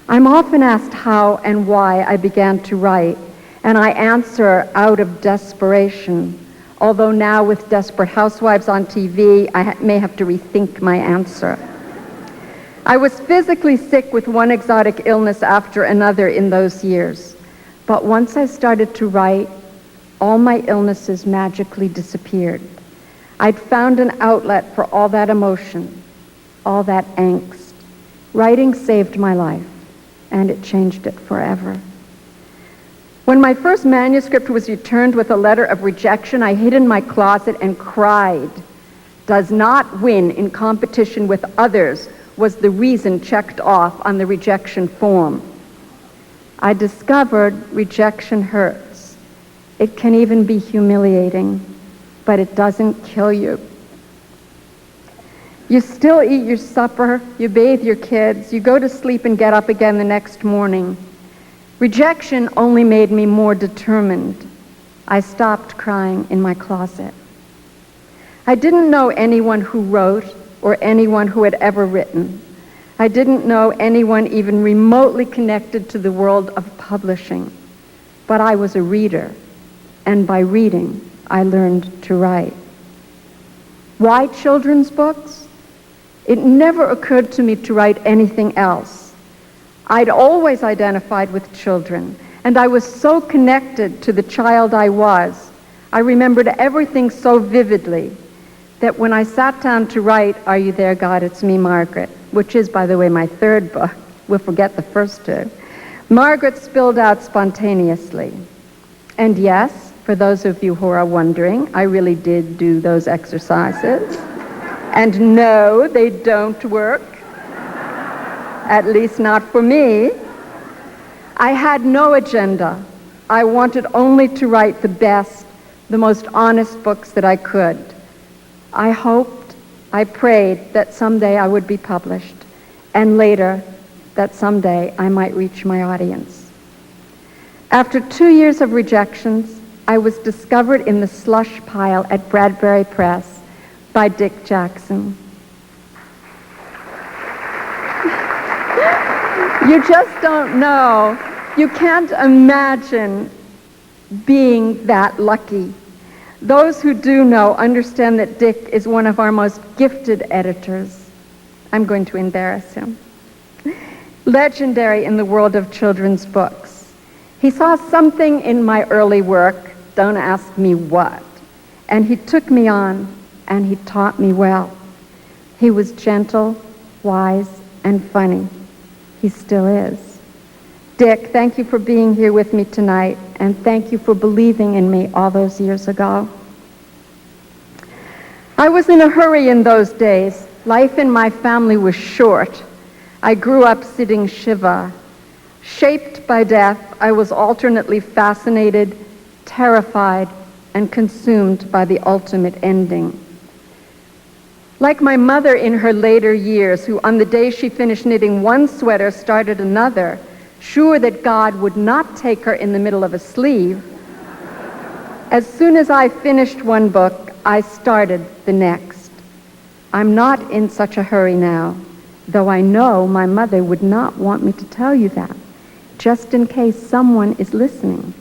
I'm often asked how and why I began to write, and I answer out of desperation, although now with Desperate Housewives on TV, I may have to rethink my answer. I was physically sick with one exotic illness after another in those years, but once I started to write, all my illnesses magically disappeared. I'd found an outlet for all that emotion, all that angst. Writing saved my life, and it changed it forever. When my first manuscript was returned with a letter of rejection, I hid in my closet and cried. Does not win in competition with others was the reason checked off on the rejection form. I discovered rejection hurts. It can even be humiliating, but it doesn't kill you. You still eat your supper, you bathe your kids, you go to sleep and get up again the next morning. Rejection only made me more determined. I stopped crying in my closet. I didn't know anyone who wrote or anyone who had ever written. I didn't know anyone even remotely connected to the world of publishing. But I was a reader, and by reading, I learned to write. Why children's books? It never occurred to me to write anything else. I'd always identified with children, and I was so connected to the child I was. I remembered everything so vividly that when I sat down to write Are You There, God? It's Me, Margaret, which is, by the way, my third book. We'll forget the first two. Margaret spilled out spontaneously. And yes, for those of you who are wondering, I really did do those exercises. And no, they don't work. At least not for me. I had no agenda. I wanted only to write the best, the most honest books that I could. I hoped, I prayed that someday I would be published, and later that someday I might reach my audience. After 2 years of rejections, I was discovered in the slush pile at Bradbury Press by Dick Jackson. You just don't know. You can't imagine being that lucky. Those who do know understand that Dick is one of our most gifted editors. I'm going to embarrass him. Legendary in the world of children's books. He saw something in my early work, don't ask me what, and he took me on, and he taught me well. He was gentle, wise, and funny. He still is. Dick, thank you for being here with me tonight, and thank you for believing in me all those years ago. I was in a hurry in those days. Life in my family was short. I grew up sitting Shiva. Shaped by death, I was alternately fascinated, terrified, and consumed by the ultimate ending. Like my mother in her later years, who on the day she finished knitting one sweater started another, sure that God would not take her in the middle of a sleeve, as soon as I finished one book, I started the next. I'm not in such a hurry now, though I know my mother would not want me to tell you that, just in case someone is listening.